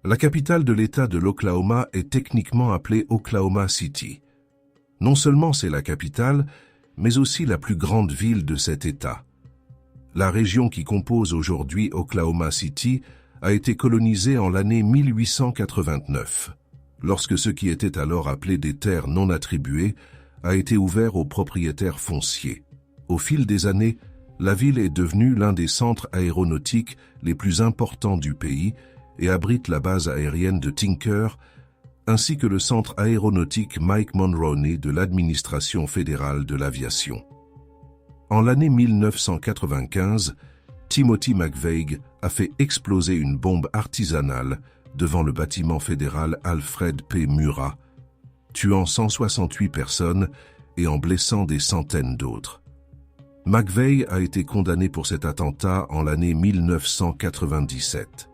La capitale de l'État de l'Oklahoma est techniquement appelée Oklahoma City. Non seulement c'est la capitale, mais aussi la plus grande ville de cet État. La région qui compose aujourd'hui Oklahoma City a été colonisée en l'année 1889, lorsque ce qui était alors appelé des terres non attribuées a été ouvert aux propriétaires fonciers. Au fil des années, la ville est devenue l'un des centres aéronautiques les plus importants du pays et abrite la base aérienne de Tinker, ainsi que le centre aéronautique Mike Monroney de l'administration fédérale de l'aviation. En l'année 1995, Timothy McVeigh a fait exploser une bombe artisanale devant le bâtiment fédéral Alfred P. Murrah, tuant 168 personnes et en blessant des centaines d'autres. McVeigh a été condamné pour cet attentat en l'année 1997.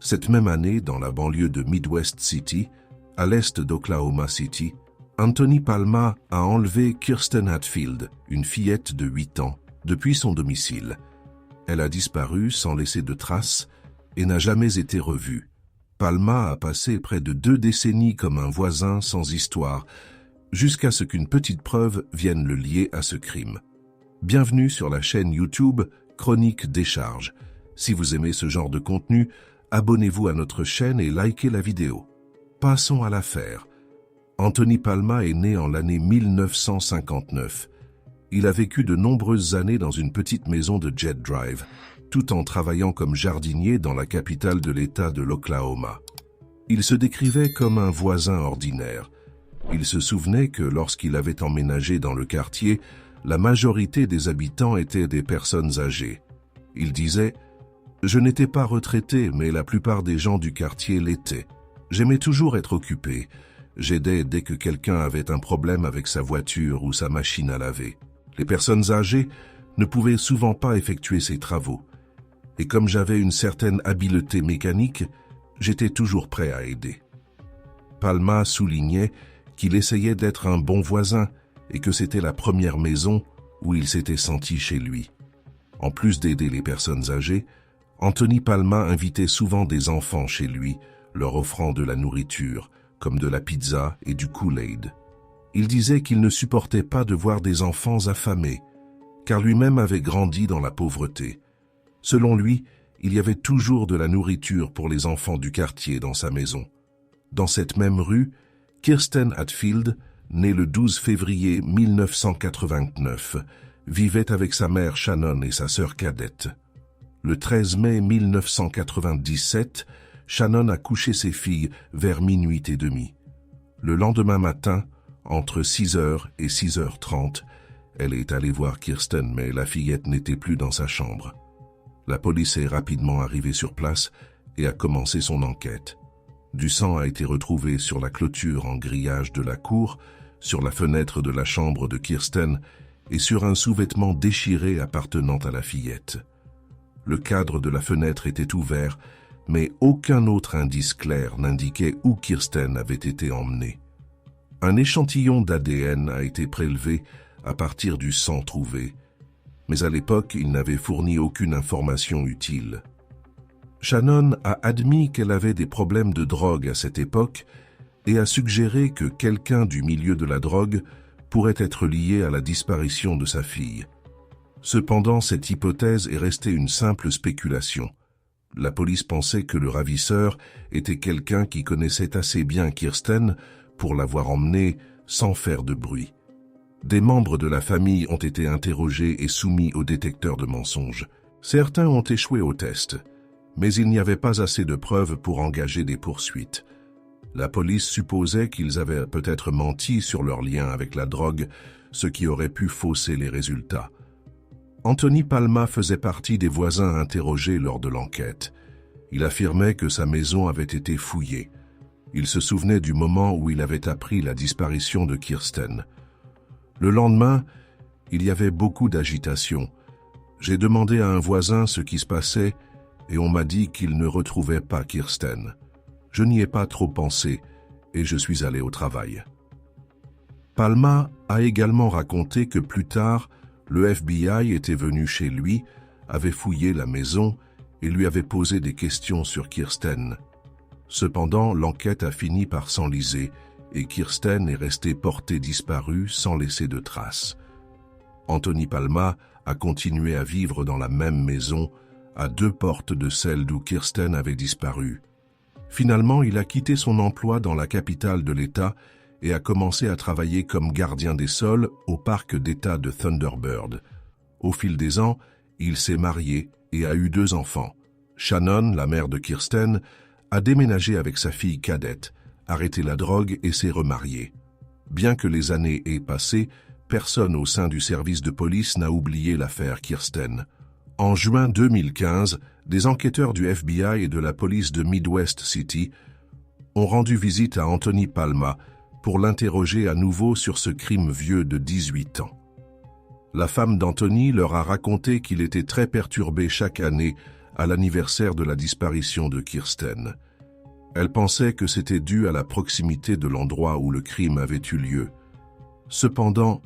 Cette même année, dans la banlieue de Midwest City, à l'est d'Oklahoma City, Anthony Palma a enlevé Kirsten Hatfield, une fillette de 8 ans, depuis son domicile. Elle a disparu sans laisser de traces et n'a jamais été revue. Palma a passé près de 2 décennies comme un voisin sans histoire, jusqu'à ce qu'une petite preuve vienne le lier à ce crime. Bienvenue sur la chaîne YouTube Chronique Décharge. Si vous aimez ce genre de contenu, abonnez-vous à notre chaîne et likez la vidéo. Passons à l'affaire. Anthony Palma est né en l'année 1959. Il a vécu de nombreuses années dans une petite maison de Jet Drive, tout en travaillant comme jardinier dans la capitale de l'État de l'Oklahoma. Il se décrivait comme un voisin ordinaire. Il se souvenait que lorsqu'il avait emménagé dans le quartier, la majorité des habitants étaient des personnes âgées. Il disait « Je n'étais pas retraité, mais la plupart des gens du quartier l'étaient. J'aimais toujours être occupé. J'aidais dès que quelqu'un avait un problème avec sa voiture ou sa machine à laver. Les personnes âgées ne pouvaient souvent pas effectuer ces travaux. Et comme j'avais une certaine habileté mécanique, j'étais toujours prêt à aider. » Palma soulignait qu'il essayait d'être un bon voisin et que c'était la première maison où il s'était senti chez lui. En plus d'aider les personnes âgées, Anthony Palma invitait souvent des enfants chez lui, leur offrant de la nourriture, comme de la pizza et du Kool-Aid. Il disait qu'il ne supportait pas de voir des enfants affamés, car lui-même avait grandi dans la pauvreté. Selon lui, il y avait toujours de la nourriture pour les enfants du quartier dans sa maison. Dans cette même rue, Kirsten Hatfield, née le 12 février 1989, vivait avec sa mère Shannon et sa sœur cadette. Le 13 mai 1997, Shannon a couché ses filles vers minuit et demi. Le lendemain matin, entre 6h et 6h30, elle est allée voir Kirsten, mais la fillette n'était plus dans sa chambre. La police est rapidement arrivée sur place et a commencé son enquête. Du sang a été retrouvé sur la clôture en grillage de la cour, sur la fenêtre de la chambre de Kirsten et sur un sous-vêtement déchiré appartenant à la fillette. Le cadre de la fenêtre était ouvert, mais aucun autre indice clair n'indiquait où Kirsten avait été emmenée. Un échantillon d'ADN a été prélevé à partir du sang trouvé, mais à l'époque, il n'avait fourni aucune information utile. Shannon a admis qu'elle avait des problèmes de drogue à cette époque et a suggéré que quelqu'un du milieu de la drogue pourrait être lié à la disparition de sa fille. Cependant, cette hypothèse est restée une simple spéculation. La police pensait que le ravisseur était quelqu'un qui connaissait assez bien Kirsten pour l'avoir emmenée sans faire de bruit. Des membres de la famille ont été interrogés et soumis au détecteur de mensonges. Certains ont échoué au test, mais il n'y avait pas assez de preuves pour engager des poursuites. La police supposait qu'ils avaient peut-être menti sur leur lien avec la drogue, ce qui aurait pu fausser les résultats. Anthony Palma faisait partie des voisins interrogés lors de l'enquête. Il affirmait que sa maison avait été fouillée. Il se souvenait du moment où il avait appris la disparition de Kirsten. Le lendemain, il y avait beaucoup d'agitation. J'ai demandé à un voisin ce qui se passait et on m'a dit qu'il ne retrouvait pas Kirsten. Je n'y ai pas trop pensé et je suis allé au travail. Palma a également raconté que plus tard, le FBI était venu chez lui, avait fouillé la maison et lui avait posé des questions sur Kirsten. Cependant, l'enquête a fini par s'enliser et Kirsten est restée portée disparue sans laisser de traces. Anthony Palma a continué à vivre dans la même maison, à 2 portes de celle d'où Kirsten avait disparu. Finalement, il a quitté son emploi dans la capitale de l'État et a commencé à travailler comme gardien des sols au parc d'État de Thunderbird. Au fil des ans, il s'est marié et a eu 2 enfants. Shannon, la mère de Kirsten, a déménagé avec sa fille cadette, arrêté la drogue et s'est remarié. Bien que les années aient passé, personne au sein du service de police n'a oublié l'affaire Kirsten. En juin 2015, des enquêteurs du FBI et de la police de Midwest City ont rendu visite à Anthony Palma pour l'interroger à nouveau sur ce crime vieux de 18 ans. La femme d'Anthony leur a raconté qu'il était très perturbé chaque année à l'anniversaire de la disparition de Kirsten. Elle pensait que c'était dû à la proximité de l'endroit où le crime avait eu lieu. Cependant,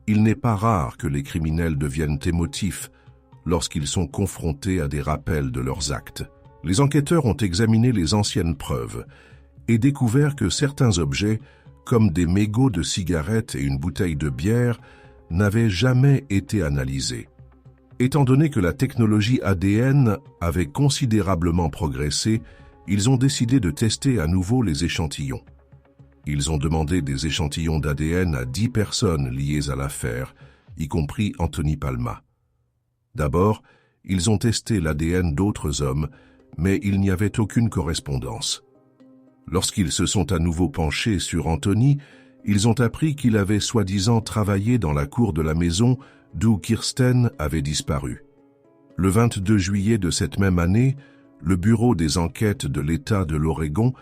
il n'est pas rare que les criminels deviennent émotifs lorsqu'ils sont confrontés à des rappels de leurs actes. Les enquêteurs ont examiné les anciennes preuves et découvert que certains objets, comme des mégots de cigarettes et une bouteille de bière, n'avaient jamais été analysés. Étant donné que la technologie ADN avait considérablement progressé, ils ont décidé de tester à nouveau les échantillons. Ils ont demandé des échantillons d'ADN à 10 personnes liées à l'affaire, y compris Anthony Palma. D'abord, ils ont testé l'ADN d'autres hommes, mais il n'y avait aucune correspondance. Lorsqu'ils se sont à nouveau penchés sur Anthony, ils ont appris qu'il avait soi-disant travaillé dans la cour de la maison d'où Kirsten avait disparu. Le 22 juillet de cette même année, le Bureau des enquêtes de l'État de l'Oregon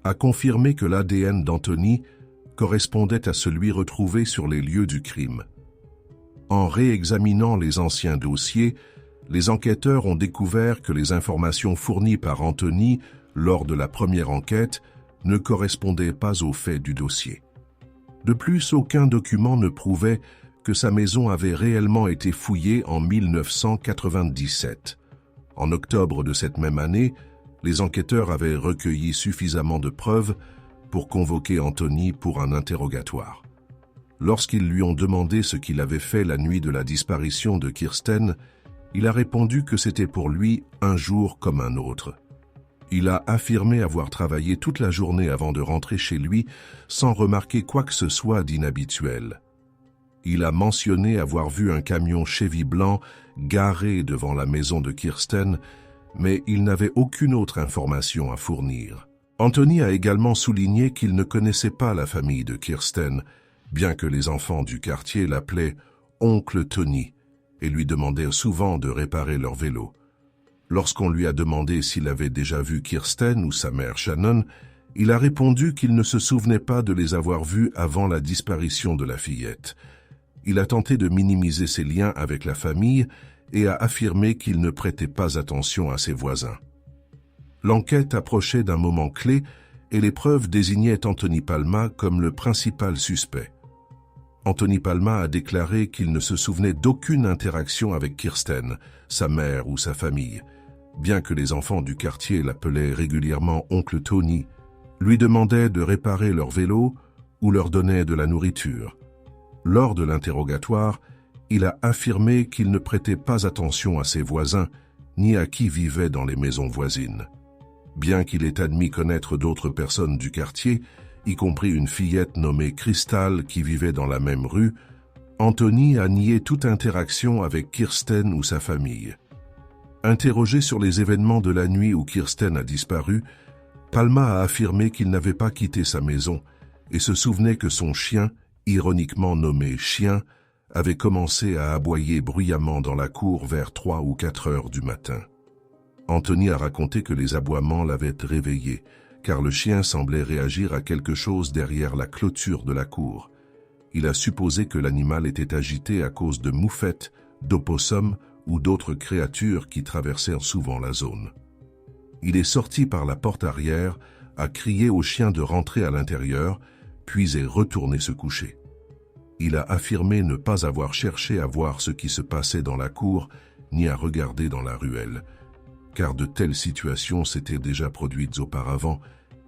a confirmé que l'ADN d'Anthony correspondait à celui retrouvé sur les lieux du crime. En réexaminant les anciens dossiers, les enquêteurs ont découvert que les informations fournies par Anthony lors de la première enquête ne correspondaient pas aux faits du dossier. De plus, aucun document ne prouvait que sa maison avait réellement été fouillée en 1997. En octobre de cette même année, les enquêteurs avaient recueilli suffisamment de preuves pour convoquer Anthony pour un interrogatoire. Lorsqu'ils lui ont demandé ce qu'il avait fait la nuit de la disparition de Kirsten, il a répondu que c'était pour lui un jour comme un autre. Il a affirmé avoir travaillé toute la journée avant de rentrer chez lui sans remarquer quoi que ce soit d'inhabituel. Il a mentionné avoir vu un camion Chevy blanc garé devant la maison de Kirsten, mais il n'avait aucune autre information à fournir. Anthony a également souligné qu'il ne connaissait pas la famille de Kirsten, bien que les enfants du quartier l'appelaient « Oncle Tony » et lui demandaient souvent de réparer leur vélo. Lorsqu'on lui a demandé s'il avait déjà vu Kirsten ou sa mère Shannon, il a répondu qu'il ne se souvenait pas de les avoir vus avant la disparition de la fillette. Il a tenté de minimiser ses liens avec la famille et a affirmé qu'il ne prêtait pas attention à ses voisins. L'enquête approchait d'un moment clé et les preuves désignaient Anthony Palma comme le principal suspect. Anthony Palma a déclaré qu'il ne se souvenait d'aucune interaction avec Kirsten, sa mère ou sa famille, bien que les enfants du quartier l'appelaient régulièrement Oncle Tony, lui demandaient de réparer leur vélo ou leur donnaient de la nourriture. Lors de l'interrogatoire, il a affirmé qu'il ne prêtait pas attention à ses voisins ni à qui vivait dans les maisons voisines. Bien qu'il ait admis connaître d'autres personnes du quartier, y compris une fillette nommée Crystal qui vivait dans la même rue, Anthony a nié toute interaction avec Kirsten ou sa famille. Interrogé sur les événements de la nuit où Kirsten a disparu, Palma a affirmé qu'il n'avait pas quitté sa maison et se souvenait que son chien, ironiquement nommé Chien, avait commencé à aboyer bruyamment dans la cour vers 3 ou 4 heures du matin. Anthony a raconté que les aboiements l'avaient réveillé, car le chien semblait réagir à quelque chose derrière la clôture de la cour. Il a supposé que l'animal était agité à cause de moufettes, d'opossums ou d'autres créatures qui traversèrent souvent la zone. Il est sorti par la porte arrière, a crié au chien de rentrer à l'intérieur, puis est retourné se coucher. Il a affirmé ne pas avoir cherché à voir ce qui se passait dans la cour, ni à regarder dans la ruelle, car de telles situations s'étaient déjà produites auparavant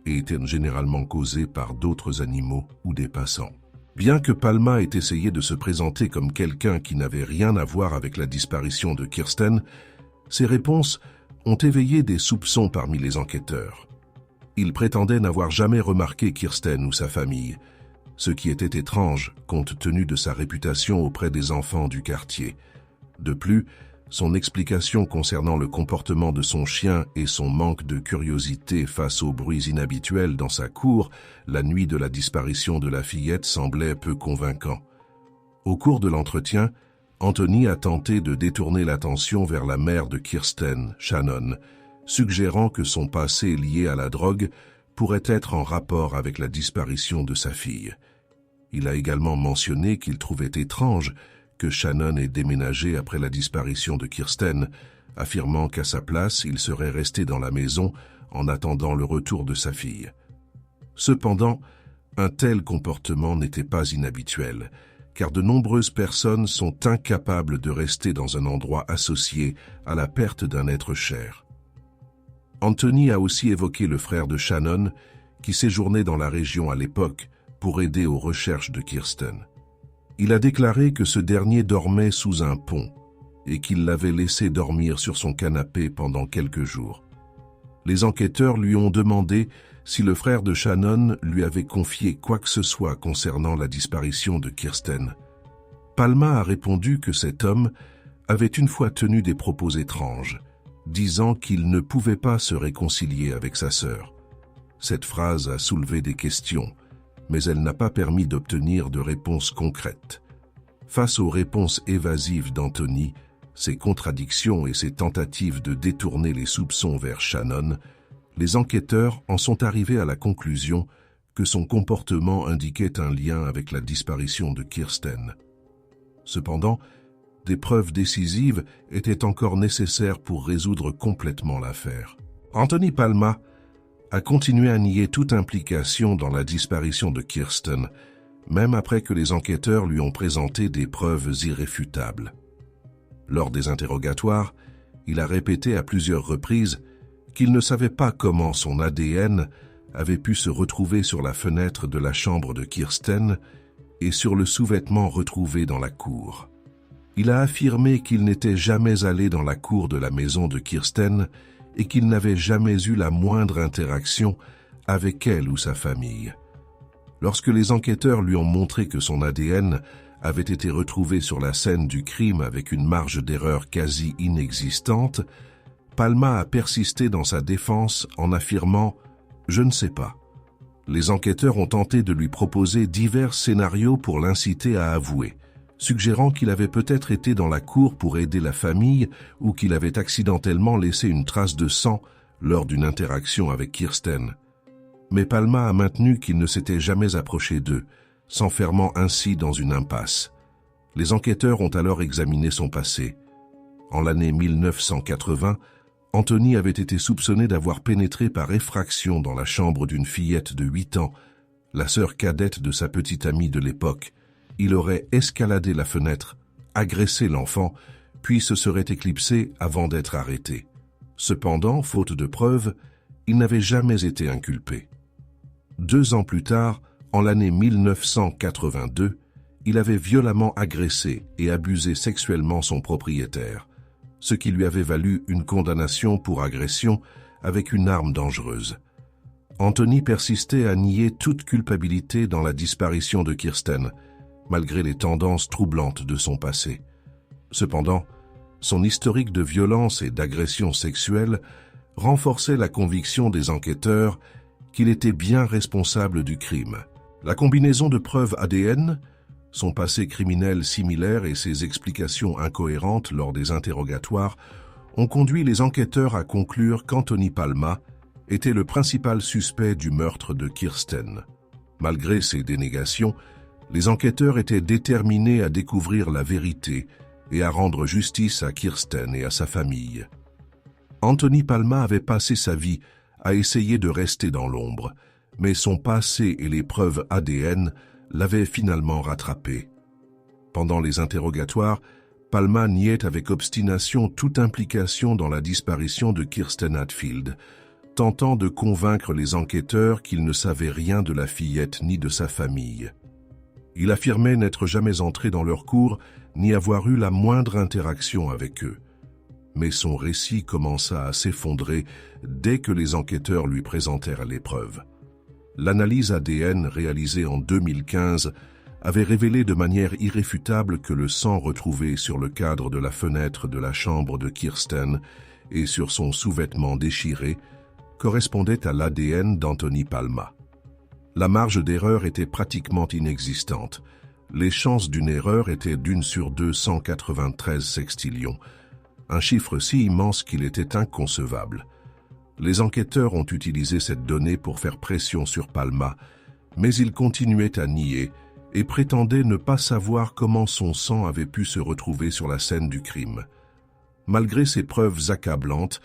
et étaient généralement causées par d'autres animaux ou des passants. Bien que Palma ait essayé de se présenter comme quelqu'un qui n'avait rien à voir avec la disparition de Kirsten, ses réponses ont éveillé des soupçons parmi les enquêteurs. Il prétendait n'avoir jamais remarqué Kirsten ou sa famille, ce qui était étrange compte tenu de sa réputation auprès des enfants du quartier. De plus, son explication concernant le comportement de son chien et son manque de curiosité face aux bruits inhabituels dans sa cour la nuit de la disparition de la fillette semblait peu convaincant. Au cours de l'entretien, Anthony a tenté de détourner l'attention vers la mère de Kirsten, Shannon, suggérant que son passé lié à la drogue pourrait être en rapport avec la disparition de sa fille. Il a également mentionné qu'il trouvait étrange que Shannon ait déménagé après la disparition de Kirsten, affirmant qu'à sa place, il serait resté dans la maison en attendant le retour de sa fille. Cependant, un tel comportement n'était pas inhabituel, car de nombreuses personnes sont incapables de rester dans un endroit associé à la perte d'un être cher. Anthony a aussi évoqué le frère de Shannon, qui séjournait dans la région à l'époque pour aider aux recherches de Kirsten. Il a déclaré que ce dernier dormait sous un pont et qu'il l'avait laissé dormir sur son canapé pendant quelques jours. Les enquêteurs lui ont demandé si le frère de Shannon lui avait confié quoi que ce soit concernant la disparition de Kirsten. Palma a répondu que cet homme avait une fois tenu des propos étranges, disant qu'il ne pouvait pas se réconcilier avec sa sœur. Cette phrase a soulevé des questions, mais elle n'a pas permis d'obtenir de réponses concrètes. Face aux réponses évasives d'Anthony, ses contradictions et ses tentatives de détourner les soupçons vers Shannon, les enquêteurs en sont arrivés à la conclusion que son comportement indiquait un lien avec la disparition de Kirsten. Cependant, des preuves décisives étaient encore nécessaires pour résoudre complètement l'affaire. Anthony Palma a continué à nier toute implication dans la disparition de Kirsten, même après que les enquêteurs lui ont présenté des preuves irréfutables. Lors des interrogatoires, il a répété à plusieurs reprises qu'il ne savait pas comment son ADN avait pu se retrouver sur la fenêtre de la chambre de Kirsten et sur le sous-vêtement retrouvé dans la cour. Il a affirmé qu'il n'était jamais allé dans la cour de la maison de Kirsten et qu'il n'avait jamais eu la moindre interaction avec elle ou sa famille. Lorsque les enquêteurs lui ont montré que son ADN avait été retrouvé sur la scène du crime avec une marge d'erreur quasi inexistante, Palma a persisté dans sa défense en affirmant « Je ne sais pas ». Les enquêteurs ont tenté de lui proposer divers scénarios pour l'inciter à avouer, suggérant qu'il avait peut-être été dans la cour pour aider la famille ou qu'il avait accidentellement laissé une trace de sang lors d'une interaction avec Kirsten. Mais Palma a maintenu qu'il ne s'était jamais approché d'eux, s'enfermant ainsi dans une impasse. Les enquêteurs ont alors examiné son passé. En l'année 1980, Anthony avait été soupçonné d'avoir pénétré par effraction dans la chambre d'une fillette de 8 ans, la sœur cadette de sa petite amie de l'époque. Il aurait escaladé la fenêtre, agressé l'enfant, puis se serait éclipsé avant d'être arrêté. Cependant, faute de preuves, il n'avait jamais été inculpé. 2 ans plus tard, en l'année 1982, il avait violemment agressé et abusé sexuellement son propriétaire, ce qui lui avait valu une condamnation pour agression avec une arme dangereuse. Anthony persistait à nier toute culpabilité dans la disparition de Kirsten, malgré les tendances troublantes de son passé. Cependant, son historique de violence et d'agression sexuelle renforçait la conviction des enquêteurs qu'il était bien responsable du crime. La combinaison de preuves ADN, son passé criminel similaire et ses explications incohérentes lors des interrogatoires ont conduit les enquêteurs à conclure qu'Anthony Palma était le principal suspect du meurtre de Kirsten. Malgré ces dénégations, les enquêteurs étaient déterminés à découvrir la vérité et à rendre justice à Kirsten et à sa famille. Anthony Palma avait passé sa vie à essayer de rester dans l'ombre, mais son passé et les preuves ADN l'avaient finalement rattrapé. Pendant les interrogatoires, Palma niait avec obstination toute implication dans la disparition de Kirsten Hatfield, tentant de convaincre les enquêteurs qu'il ne savait rien de la fillette ni de sa famille. Il affirmait n'être jamais entré dans leur cour ni avoir eu la moindre interaction avec eux. Mais son récit commença à s'effondrer dès que les enquêteurs lui présentèrent les preuves. L'analyse ADN réalisée en 2015 avait révélé de manière irréfutable que le sang retrouvé sur le cadre de la fenêtre de la chambre de Kirsten et sur son sous-vêtement déchiré correspondait à l'ADN d'Anthony Palma. La marge d'erreur était pratiquement inexistante. Les chances d'une erreur étaient d'1 sur 293 sextillions, un chiffre si immense qu'il était inconcevable. Les enquêteurs ont utilisé cette donnée pour faire pression sur Palma, mais il continuait à nier et prétendait ne pas savoir comment son sang avait pu se retrouver sur la scène du crime. Malgré ces preuves accablantes,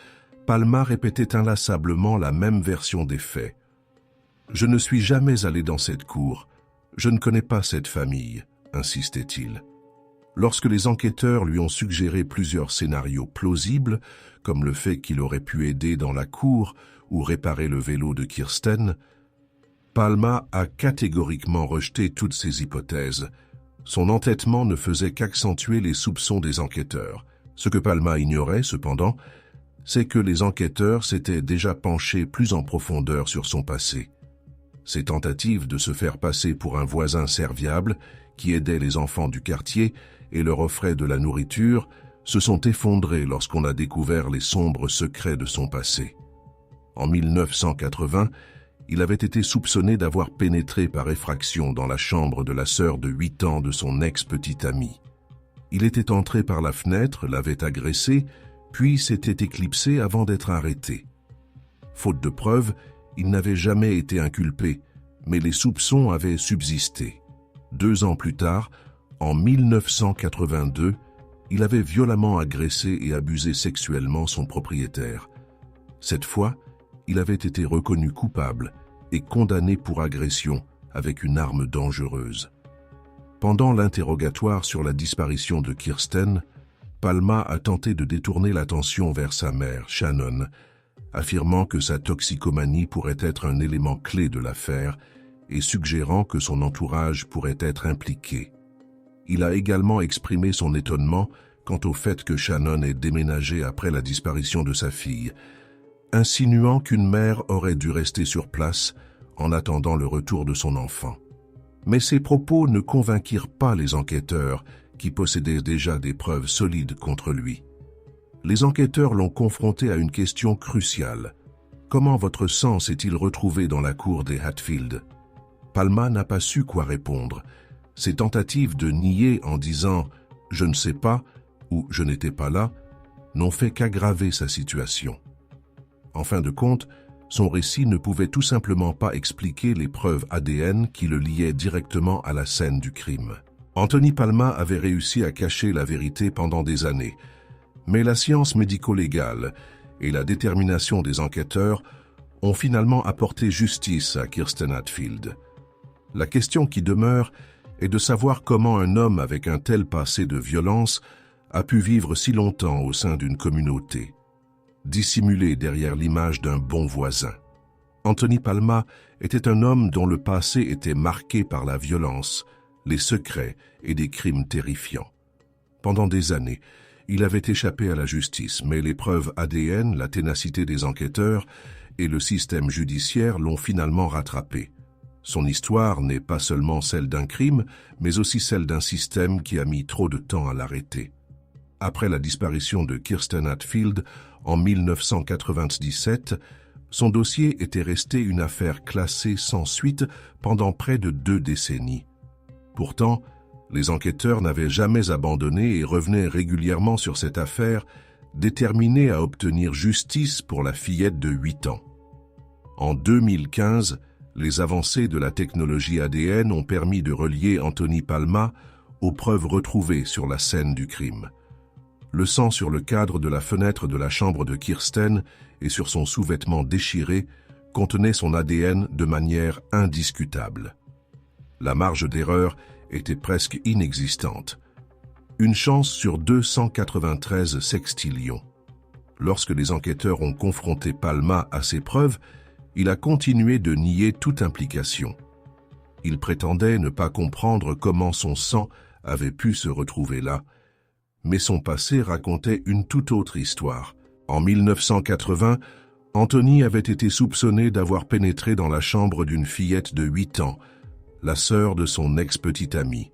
Palma répétait inlassablement la même version des faits. « Je ne suis jamais allé dans cette cour. Je ne connais pas cette famille », insistait-il. Lorsque les enquêteurs lui ont suggéré plusieurs scénarios plausibles, comme le fait qu'il aurait pu aider dans la cour ou réparer le vélo de Kirsten, Palma a catégoriquement rejeté toutes ces hypothèses. Son entêtement ne faisait qu'accentuer les soupçons des enquêteurs. Ce que Palma ignorait, cependant, c'est que les enquêteurs s'étaient déjà penchés plus en profondeur sur son passé. Ses tentatives de se faire passer pour un voisin serviable qui aidait les enfants du quartier et leur offrait de la nourriture se sont effondrées lorsqu'on a découvert les sombres secrets de son passé. En 1980, il avait été soupçonné d'avoir pénétré par effraction dans la chambre de la sœur de 8 ans de son ex-petite amie. Il était entré par la fenêtre, l'avait agressée, puis s'était éclipsé avant d'être arrêté. Faute de preuves, il n'avait jamais été inculpé, mais les soupçons avaient subsisté. 2 ans plus tard, en 1982, il avait violemment agressé et abusé sexuellement son propriétaire. Cette fois, il avait été reconnu coupable et condamné pour agression avec une arme dangereuse. Pendant l'interrogatoire sur la disparition de Kirsten, Palma a tenté de détourner l'attention vers sa mère, Shannon, affirmant que sa toxicomanie pourrait être un élément clé de l'affaire et suggérant que son entourage pourrait être impliqué. Il a également exprimé son étonnement quant au fait que Shannon ait déménagé après la disparition de sa fille, insinuant qu'une mère aurait dû rester sur place en attendant le retour de son enfant. Mais ces propos ne convainquirent pas les enquêteurs qui possédaient déjà des preuves solides contre lui. Les enquêteurs l'ont confronté à une question cruciale. Comment votre sang s'est-il retrouvé dans la cour des Hatfield? Palma n'a pas su quoi répondre. Ses tentatives de nier en disant « je ne sais pas » ou « je n'étais pas là » n'ont fait qu'aggraver sa situation. En fin de compte, son récit ne pouvait tout simplement pas expliquer les preuves ADN qui le liaient directement à la scène du crime. Anthony Palma avait réussi à cacher la vérité pendant des années, mais la science médico-légale et la détermination des enquêteurs ont finalement apporté justice à Kirsten Hatfield. La question qui demeure est de savoir comment un homme avec un tel passé de violence a pu vivre si longtemps au sein d'une communauté, dissimulé derrière l'image d'un bon voisin. Anthony Palma était un homme dont le passé était marqué par la violence, les secrets et des crimes terrifiants. Pendant des années, il avait échappé à la justice, mais les preuves ADN, la ténacité des enquêteurs et le système judiciaire l'ont finalement rattrapé. Son histoire n'est pas seulement celle d'un crime, mais aussi celle d'un système qui a mis trop de temps à l'arrêter. Après la disparition de Kirsten Hatfield en 1997, son dossier était resté une affaire classée sans suite pendant près de 2 décennies. Pourtant, les enquêteurs n'avaient jamais abandonné et revenaient régulièrement sur cette affaire, déterminés à obtenir justice pour la fillette de 8 ans. En 2015, les avancées de la technologie ADN ont permis de relier Anthony Palma aux preuves retrouvées sur la scène du crime. Le sang sur le cadre de la fenêtre de la chambre de Kirsten et sur son sous-vêtement déchiré contenait son ADN de manière indiscutable. La marge d'erreur était presque inexistante. Une chance sur 293 sextillions. Lorsque les enquêteurs ont confronté Palma à ces preuves, il a continué de nier toute implication. Il prétendait ne pas comprendre comment son sang avait pu se retrouver là, mais son passé racontait une toute autre histoire. En 1980, Anthony avait été soupçonné d'avoir pénétré dans la chambre d'une fillette de 8 ans, la sœur de son ex-petite amie.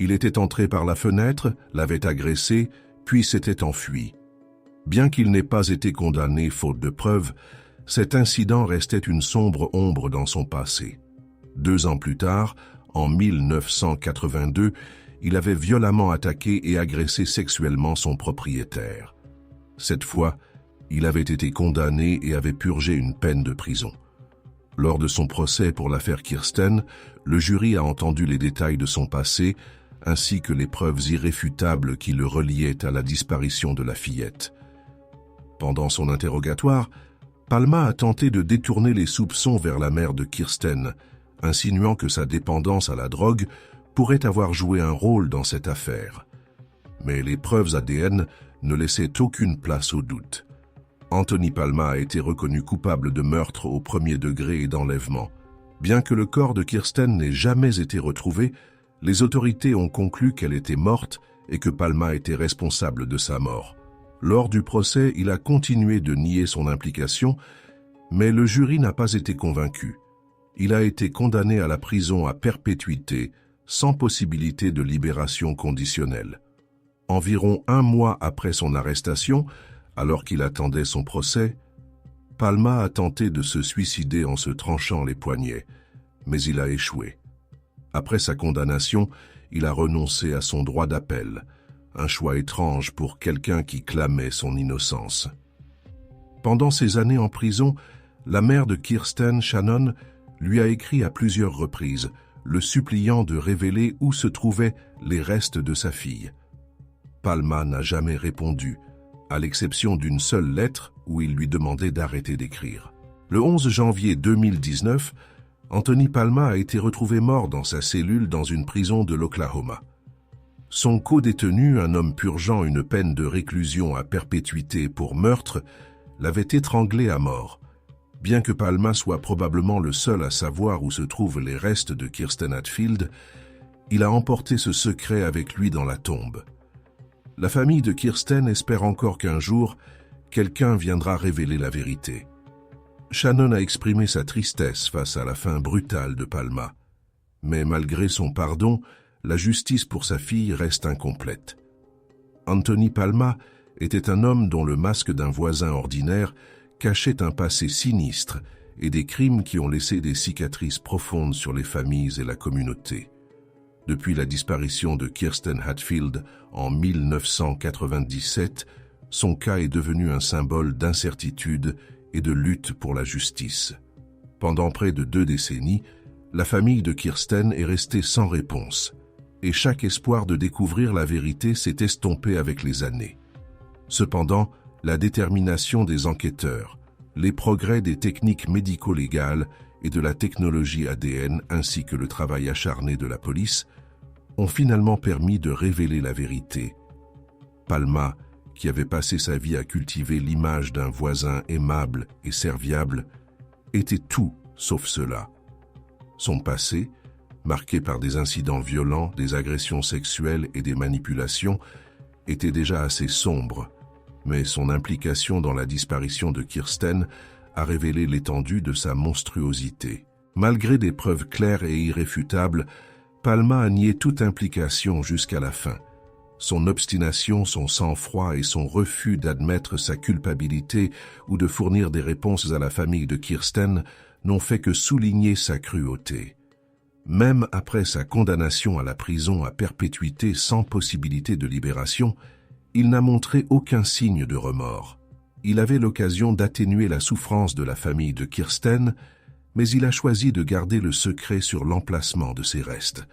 Il était entré par la fenêtre, l'avait agressée, puis s'était enfui. Bien qu'il n'ait pas été condamné faute de preuves, cet incident restait une sombre ombre dans son passé. 2 ans plus tard, en 1982, il avait violemment attaqué et agressé sexuellement son propriétaire. Cette fois, il avait été condamné et avait purgé une peine de prison. Lors de son procès pour l'affaire Kirsten, le jury a entendu les détails de son passé, ainsi que les preuves irréfutables qui le reliaient à la disparition de la fillette. Pendant son interrogatoire, Palma a tenté de détourner les soupçons vers la mère de Kirsten, insinuant que sa dépendance à la drogue pourrait avoir joué un rôle dans cette affaire. Mais les preuves ADN ne laissaient aucune place au doute. Anthony Palma a été reconnu coupable de meurtre au premier degré et d'enlèvement. Bien que le corps de Kirsten n'ait jamais été retrouvé, les autorités ont conclu qu'elle était morte et que Palma était responsable de sa mort. Lors du procès, il a continué de nier son implication, mais le jury n'a pas été convaincu. Il a été condamné à la prison à perpétuité, sans possibilité de libération conditionnelle. Environ 1 mois après son arrestation, alors qu'il attendait son procès, Palma a tenté de se suicider en se tranchant les poignets, mais il a échoué. Après sa condamnation, il a renoncé à son droit d'appel, un choix étrange pour quelqu'un qui clamait son innocence. Pendant ses années en prison, la mère de Kirsten, Shannon, lui a écrit à plusieurs reprises, le suppliant de révéler où se trouvaient les restes de sa fille. Palma n'a jamais répondu, à l'exception d'une seule lettre où il lui demandait d'arrêter d'écrire. Le 11 janvier 2019, Anthony Palma a été retrouvé mort dans sa cellule dans une prison de l'Oklahoma. Son co-détenu, un homme purgeant une peine de réclusion à perpétuité pour meurtre, l'avait étranglé à mort. Bien que Palma soit probablement le seul à savoir où se trouvent les restes de Kirsten Hatfield, il a emporté ce secret avec lui dans la tombe. La famille de Kirsten espère encore qu'un jour, quelqu'un viendra révéler la vérité. Shannon a exprimé sa tristesse face à la fin brutale de Palma. Mais malgré son pardon, la justice pour sa fille reste incomplète. Anthony Palma était un homme dont le masque d'un voisin ordinaire cachait un passé sinistre et des crimes qui ont laissé des cicatrices profondes sur les familles et la communauté. Depuis la disparition de Kirsten Hatfield en 1997, son cas est devenu un symbole d'incertitude et de lutte pour la justice. Pendant près de 2 décennies, la famille de Kirsten est restée sans réponse, et chaque espoir de découvrir la vérité s'est estompé avec les années. Cependant, la détermination des enquêteurs, les progrès des techniques médico-légales et de la technologie ADN ainsi que le travail acharné de la police ont finalement permis de révéler la vérité. Palma, qui avait passé sa vie à cultiver l'image d'un voisin aimable et serviable, était tout sauf cela. Son passé, marqué par des incidents violents, des agressions sexuelles et des manipulations, était déjà assez sombre, mais son implication dans la disparition de Kirsten a révélé l'étendue de sa monstruosité. Malgré des preuves claires et irréfutables, Palma a nié toute implication jusqu'à la fin. Son obstination, son sang-froid et son refus d'admettre sa culpabilité ou de fournir des réponses à la famille de Kirsten n'ont fait que souligner sa cruauté. Même après sa condamnation à la prison à perpétuité sans possibilité de libération, il n'a montré aucun signe de remords. Il avait l'occasion d'atténuer la souffrance de la famille de Kirsten, mais il a choisi de garder le secret sur l'emplacement de ses restes.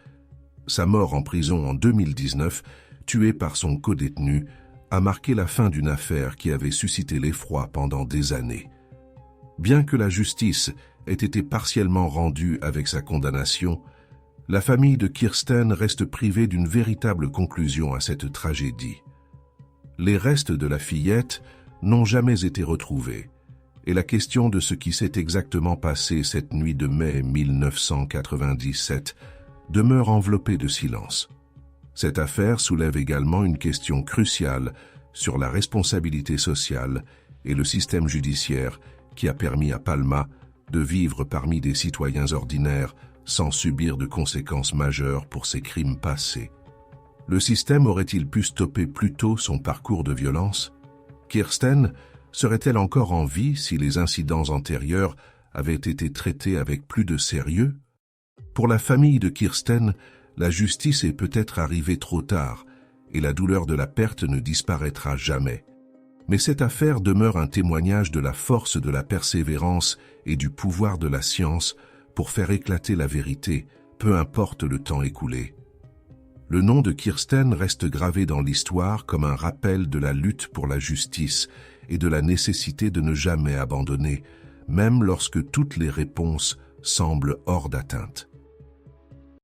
Sa mort en prison en 2019, tué par son codétenu, a marqué la fin d'une affaire qui avait suscité l'effroi pendant des années. Bien que la justice ait été partiellement rendue avec sa condamnation, La famille de Kirsten reste privée d'une véritable conclusion à cette tragédie. Les restes de la fillette n'ont jamais été retrouvés, et la question de ce qui s'est exactement passé cette nuit de mai 1997 demeure enveloppée de silence. Cette affaire soulève également une question cruciale sur la responsabilité sociale et le système judiciaire qui a permis à Palma de vivre parmi des citoyens ordinaires sans subir de conséquences majeures pour ses crimes passés. Le système aurait-il pu stopper plus tôt son parcours de violence? Kirsten serait-elle encore en vie si les incidents antérieurs avaient été traités avec plus de sérieux? Pour la famille de Kirsten, la justice est peut-être arrivée trop tard et la douleur de la perte ne disparaîtra jamais. Mais cette affaire demeure un témoignage de la force de la persévérance et du pouvoir de la science pour faire éclater la vérité, peu importe le temps écoulé. Le nom de Kirsten reste gravé dans l'histoire comme un rappel de la lutte pour la justice et de la nécessité de ne jamais abandonner, même lorsque toutes les réponses semblent hors d'atteinte.